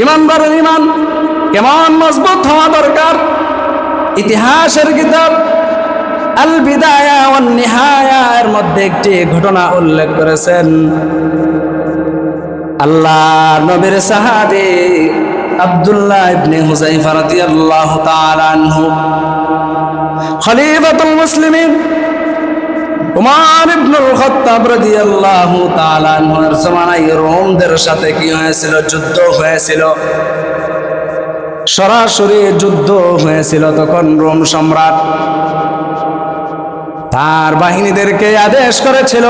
ইমানদারের ইমান কেমন মজবুত হওয়া দরকার। ইতিহাসের কিতাব আল বিদায়া ওয়ান নিহায়া এর মধ্যে একটি ঘটনা উল্লেখ করেছেন। আল্লাহ নবীর সাহাবী আব্দুল্লাহ ইবনে হুযায়ফা রাদিয়াল্লাহু তাআলা আনহু খলিফাতুল মুসলিমিন উমর ইবনুল খাত্তাব রাদিয়াল্লাহু তাআলা আনহুর জামানায় রোমদের সাথে কি হয়েছিল? যুদ্ধ হয়েছিল, সরাসরি যুদ্ধ হয়েছিল। তখন রোম সম্রাট তার বাহিনীদেরকে আদেশ করেছিল,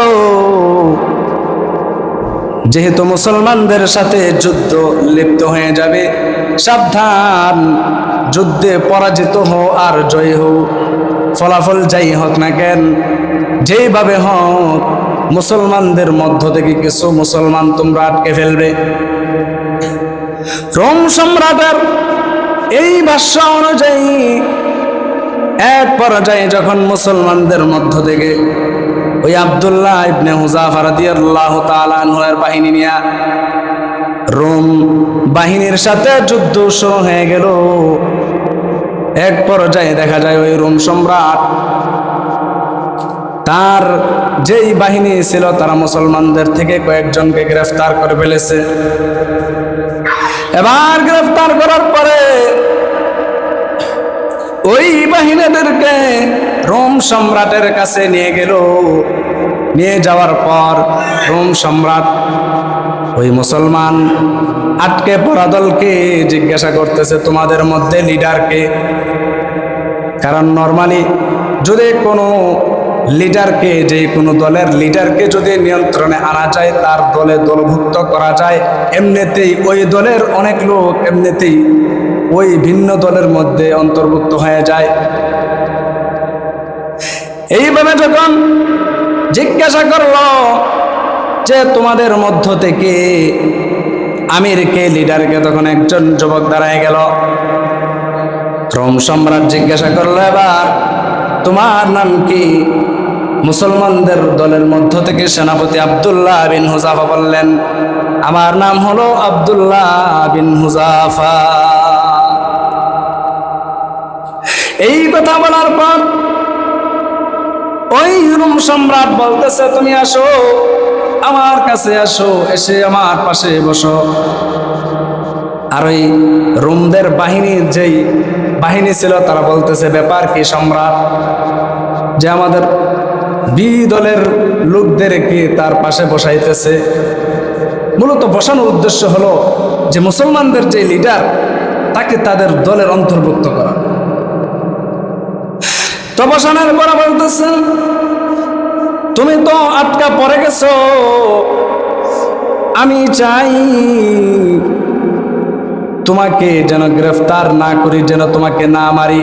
যেহেতু মুসলমানদের সাথে যুদ্ধ লিপ্ত হয়ে যাবে, সাবধান, যুদ্ধে পরাজিত হও আর জয় হও, ফলাফল যাই হোক না কেন, যেইভাবে হোক মুসলমানদের মধ্য থেকে কিছু মুসলমান তোমরা আটকে ফেলবে। রোম সম্রাটের এই ভাষ্য অনুযায়ী এক পর্যায়ে যখন মুসলমানদের মধ্য থেকে ওই আব্দুল্লাহ ইবনে হুযায়ফা রাদিয়াল্লাহু তাআলা আনহুর বাহিনী নিয়ে রোম বাহিনীর সাথে যুদ্ধ শুরু হয়ে গেল। এক পর্যায়ে দেখা যায় ওই রোম সম্রাট তার যেই বাহিনী ছিল তারা মুসলমানদের থেকে কয়েকজনকে গ্রেফতার করে ফেলেছে। এবার গ্রেফতার করার পরে ওই বাহিনীদেরকে রোম সম্রাটের কাছে নিয়ে গেল। নিয়ে যাওয়ার পর রোম সম্রাট ওই মুসলমান আটকে পড়া দলকে জিজ্ঞাসা করতেছে, তোমাদের মধ্যে লিডারকে? কারণ নরমালি যদি কোনো লিডারকে, যে কোনো দলের লিডারকে যদি নিয়ন্ত্রণে আনা যায়, তার দলে দলভুক্ত করা যায়, এমনিতেই ওই দলের অনেক লোক এমনিতেই ওই ভিন্ন দলের মধ্যে অন্তর্ভুক্ত হয়ে যায়। এইভাবে যখন জিজ্ঞাসা করলো যে তোমাদের মধ্য থেকে আমিরকে, লিডারকে, তখন একজন যুবক দাঁড়ায় গেল। রোম সম্রাট জিজ্ঞাসা করলো, এবার তোমার নাম কি? মুসলমানদের দলের মধ্য থেকে সেনাপতি আব্দুল্লাহ বিন হুযায়ফা বললেন, আমার নাম হলো আব্দুল্লাহ বিন হুযায়ফা। এই কথা বলার পর ওই রোম সম্রাট বলতেছে, তুমি আসো, আমার কাছে আসো, এসে আমার পাশে বসো। আর ওই রোমদের বাহিনীর যেই বাহিনী ছিল তারা বলতেছে, ব্যাপার কি সম্রাট, যে আমাদের বি দলের লোকদেরকে তার পাশে বসাইতেছে? মূলত বসানোর উদ্দেশ্য হলো যে মুসলমানদের যে লিডার তাকে তাদের দলের অন্তর্ভুক্ত করা। তো বসানোর পরে বলতেছেন, তুমি তো আটকা পড়ে গেছো, আমি চাই তোমাকে যেন গ্রেফতার না করি, যেন তোমাকে না মারি,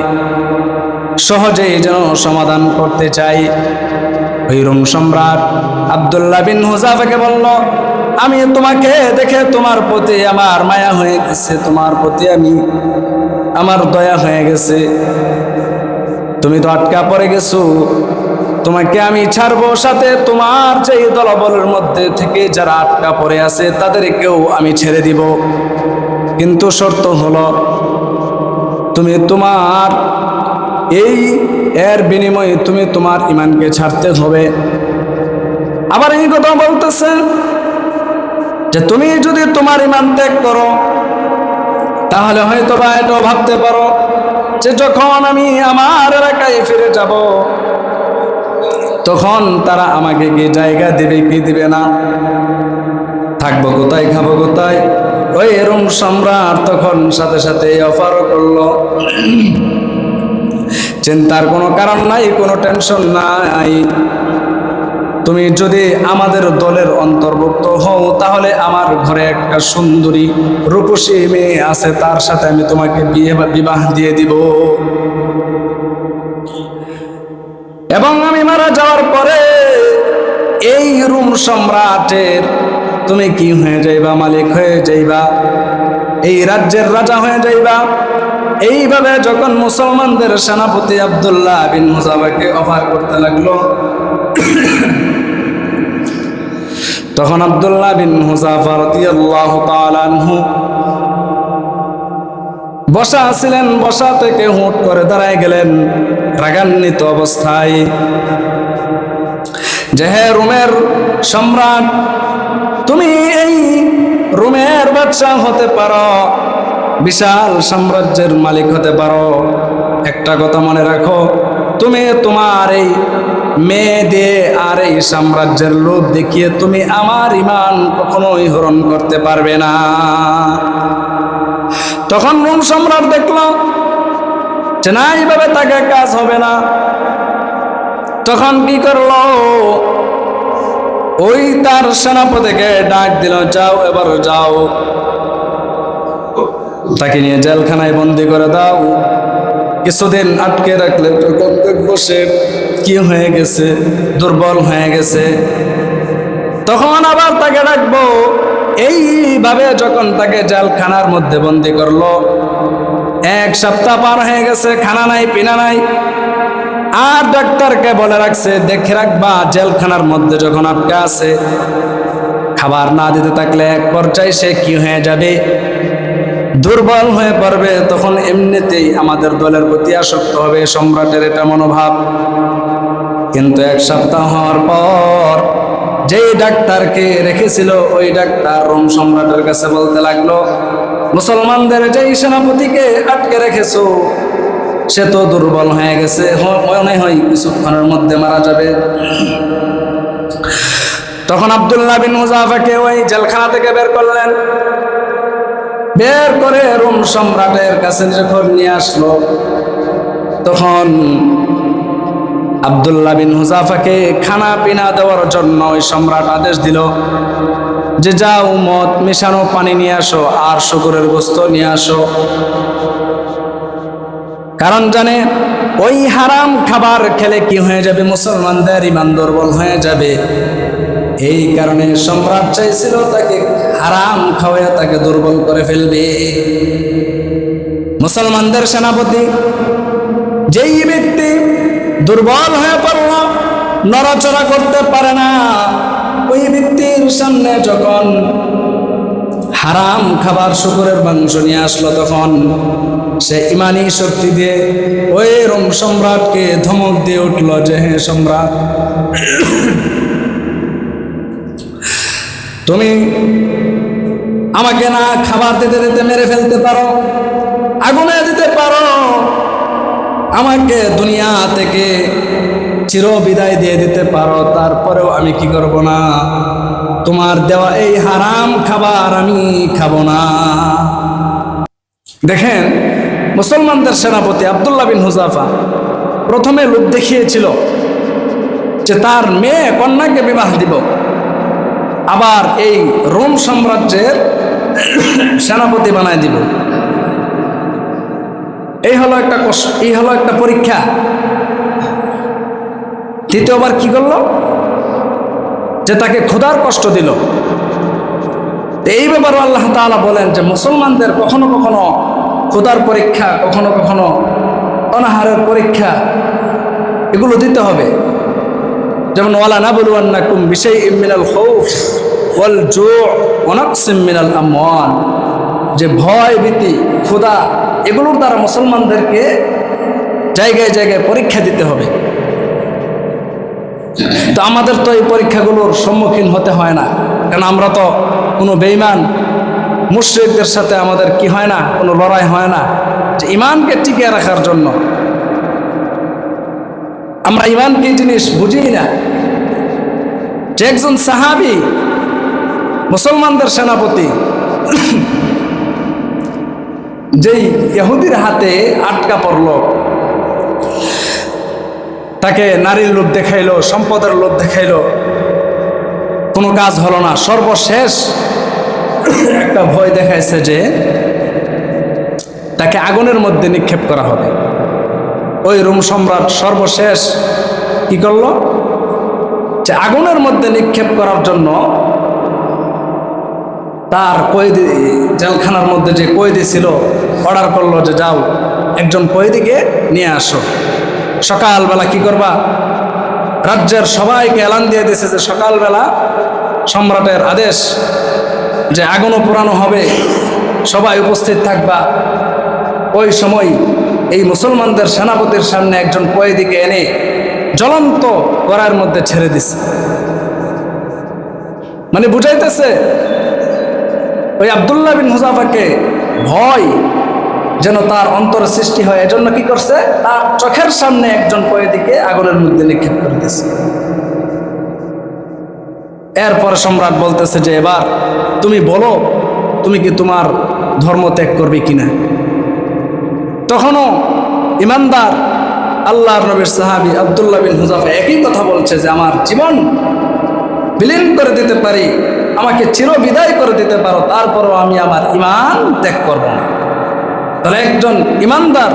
সহজেই যেন সমাধান করতে চাই। ওই রোম সম্রাট আব্দুল্লাহ বিন হুযায়ফাকে বলল, আমি তোমাকে দেখে তোমার প্রতি আমার মায়া হয়ে গেছে, তোমার প্রতি আমার দয়া হয়ে গেছে। তুমি তো আটকা পড়ে গেছো, তোমাকে আমি ছাড়বো, সাথে তোমার যে দলবলের মধ্যে থেকে যারা আটকা পড়ে আছে তাদেরকেও আমি ছেড়ে দিব। কিন্তু শর্ত হলো তুমি তোমার এর বিনিময়ে তুমি তোমার ঈমানকে ছাড়তে হবে। আবার এই কথা বলতেছে যে তুমি যদি তোমার ঈমান ত্যাগ করো, তাহলে হয়তো বা এটাও ভাবতে পারো যে যখন আমি আমার এলাকায় ফিরে যাব, তখন তারা আমাকে কি জায়গা দিবে কি দিবে না, থাকবো কোথায়, খাবো কোথায়। ওই রোম সম্রাট তখন সাথে সাথে অফারও করলো, চিন্তার কোনো কারণ নাই, কোনো টেনশন নাই, তুমি যদি আমাদের দলের অন্তর্ভুক্ত হও, তাহলে আমার ঘরে একটা সুন্দরী রূপসী মেয়ে আছে, তার সাথে আমি তোমাকে বিবাহ দিয়ে দিব, এবং আমি মারা যাওয়ার পরে এই রোম সম্রাটের তুমি কি হয়ে যাইবা? মালিক হয়ে যাইবা, এই রাজ্যের রাজা হয়ে যাইবা। এইভাবে যখন মুসলমানদের সেনাপতি আব্দুল্লাহ বিন হুযায়ফাকে অফার করতে লাগলো, তখন আব্দুল্লাহ বিন হুযায়ফা রাদিয়াল্লাহু তাআলা আনহু বসা ছিলেন, বসা থেকে হুট করে দাঁড়ায় গেলেন রাগান্বিত অবস্থায় যে হে রোমের সম্রাট, তুমি এই রোমের বাদশা হতে পারো, বিশাল সাম্রাজ্যের মালিক হতে পারো, একটা কথা মনে রাখো, তুমি তোমার এই মেয়ে দিয়ে আর এই সাম্রাজ্যের লোভ দেখিয়ে তুমি আমার ঈমান কখনোই হরণ করতে পারবে না। তখন রোম সম্রাট দেখল যে না, এইভাবে তাকে কাজ হবে না। তখন কি করলো, ওই তার সেনাপতিকে ডাক দিল, যাও এবার যাও, তাকে নিয়ে জেলখানায় বন্দি করে দাও। কিছুদিন আটকে রাখলে যখন দেখবো সে কি হয়ে গেছে, দুর্বল হয়ে গেছে, তখন আবার তাকে ডাকবো। এইভাবে যখন তাকে জেলখানার মধ্যে বন্দি করলো, 1 সপ্তাহ পার হয়ে গেছে, খানা নাই পিনা নাই। আর ডাক্তারকে বলে রাখছে, দেখে রাখবা জেলখানার মধ্যে যখন আটকে আছে, খাবার না দিতে থাকলে এক পর্যায়ে সে কি হয়ে যাবে, দুর্বল হয়ে পড়বে, তখন এমনিতেই আমাদের দলের প্রতি আসক্ত হবে। সম্রাটের এটা মনোভাব। কিন্তু 1 সপ্তাহ হওয়ার পর যেই ডাক্তারকে রেখেছিল, ওই ডাক্তার রোম সম্রাটের কাছে বলতে লাগলো, মুসলমানদের যেই সেনাপতিকে আটকে রেখেছো সে তো দুর্বল হয়ে গেছে, মনে হয় কিছুক্ষণের মধ্যে মারা যাবে। তখন আব্দুল্লাহ বিন হুযাফাকে ওই জেলখানা থেকে বের করলেন। বের করে রোম সম্রাটের কাছে যখন নিয়ে আসলো, তখন আব্দুল্লাহ বিন হুযাফাকে খানা পিনা দেওয়ার জন্য ওই সম্রাট আদেশ দিল যে যাও, মদ মেশানো পানি নিয়ে আসো আর শুকরের গোশত নিয়ে আসো। কারণ জানে ওই হারাম খাবার খেলে কি হয়ে যাবে, মুসলমানদের ঈমান দুর্বল হয়ে যাবে। এই কারণে সম্রাট চাইছিল তাকে হারাম খাওয়ায় তাকে দুর্বল করে ফেলবে। মুসলমানদের সেনাপতি যেই ব্যক্তি দুর্বল হয়ে পড়ল, নড়াচড়া করতে পারে না, ওই ব্যক্তির সামনে যখন হারাম খাবার শুকরের মাংস নিয়ে আসলো, তখন সে ইমানি শক্তি দিয়ে ওই রোম সম্রাটকে ধমক দিয়ে উঠল যে হে সম্রাট, তুমি আমাকে না খাবার দিতে দিতে মেরে ফেলতে পারো, আগুনে দিতে পারো, আমাকে দুনিয়া থেকে চির বিদায় দিয়ে দিতে পারো, তারপরেও আমি কি করব না, তোমার দেওয়া এই হারাম খাবার আমি খাবো না। দেখেন, মুসলমানদের সেনাপতি আব্দুল্লাহ বিন হুযাফা প্রথমে লোক দেখিয়েছিল যে তার মেয়ে কন্যাকে বিবাহ দিব, আবার এই রোম সাম্রাজ্যের সেনাপতি বানায় দিব। এই হলো একটা পরীক্ষা। দ্বিতীয়বার কি করলো, যে তাকে ক্ষুধার কষ্ট দিল। এই ব্যাপারে আল্লাহ তাআলা বলেন যে মুসলমানদের কখনো কখনো ক্ষুধার পরীক্ষা, কখনো কখনো অনাহারের পরীক্ষা, এগুলো দিতে হবে। যেমন ওয়ালা নাবলুওয়ান্নাকুম বিশাইইম মিনাল খাউফ ওয়াল জু' ওয়া নাকসিম মিনাল আমওয়াল, যে ভয় ভীতি ক্ষুধা এগুলোর দ্বারা মুসলমানদেরকে জায়গায় জায়গায় পরীক্ষা দিতে হবে। তো আমাদের তো এই পরীক্ষাগুলোর সম্মুখীন হতে হয় না, কারণ আমরা তো কোনো বেঈমান মুশরিকদের সাথে আমাদের কি হয় না, কোনো লড়াই হয় না। যে ইমানকে টিকিয়ে রাখার জন্য আমরা ইমানকে জিনিস বুঝি না। যে একজন সাহাবী মুসলমানদের সেনাপতি যেই ইহুদির হাতে আটকা পড়ল, তাকে নারীর লোভ দেখাইলো, সম্পদের লোভ দেখাইলো, কোনো কাজ হলো না। সর্বশেষ একটা ভয় দেখাইছে যে তাকে আগুনের মধ্যে নিক্ষেপ করা হবে। ওই রোম সম্রাট সর্বশেষ কি করলো, যে আগুনের মধ্যে নিক্ষেপ করার জন্য তার কয়েদি, জেলখানার মধ্যে যে কয়েদি ছিল, অর্ডার করলো যে যাও একজন কয়েদিকে নিয়ে আসো। সকালবেলা কি করবা, রাজ্যের সবাইকে এলান দিয়ে দিয়েছে যে সকালবেলা সম্রাটের আদেশ যে আগুনও পোড়ানো হবে, সবাই উপস্থিত থাকবা। ওই সময় এই মুসলমানদের সেনাপতির সামনে একজন কয়েদিকে এনে জ্বলন্ত কড়াইয়ের মধ্যে ছেড়ে দিছে। মানে বুঝাইতেছে ওই আব্দুল্লাহ বিন হুযাফাকে ভয় যেন তার অন্তরে সৃষ্টি হয়, এজন্য কি করছে, তার চোখের সামনে একজন কয়েদিকে আগুনের মধ্যে নিক্ষেপ করে দিয়েছে। এরপর সম্রাট বলতেছে যে এবার তুমি বলো, তুমি কি তোমার ধর্ম ত্যাগ করবে কিনা। তখনও ইমানদার আল্লাহর নবীর সাহাবী আব্দুল্লাহ বিন হুযাফা একই কথা বলছে যে আমার জীবন বিলীন করে দিতে পারি, আমাকে চিরবিদায় করে দিতে পারো, তারপরও আমি আমার ঈমান ত্যাগ করব না। তাহলে একজন ইমানদার